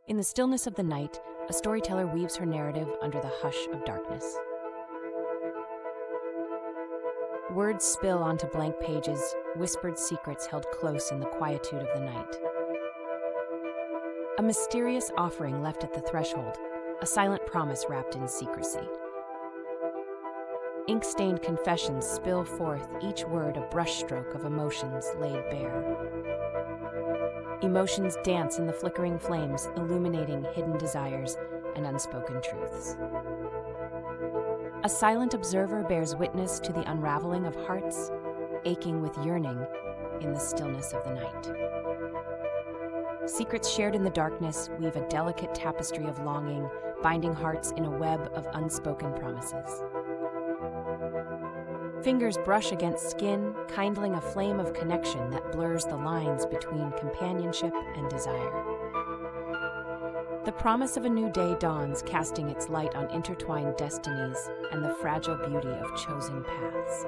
In the stillness of the night, a storyteller weaves her narrative under the hush of darkness. Words spill onto blank pages, whispered secrets held close in the quietude of the night. A mysterious offering left at the threshold, a silent promise wrapped in secrecy. Ink-stained confessions spill forth, each word a brushstroke of emotions laid bare. Emotions dance in the flickering flames, illuminating hidden desires and unspoken truths. A silent observer bears witness to the unraveling of hearts, aching with yearning in the stillness of the night. Secrets shared in the darkness weave a delicate tapestry of longing, binding hearts in a web of unspoken promises. Fingers brush against skin, kindling a flame of connection that blurs the lines between companionship and desire. The promise of a new day dawns, casting its light on intertwined destinies and the fragile beauty of chosen paths.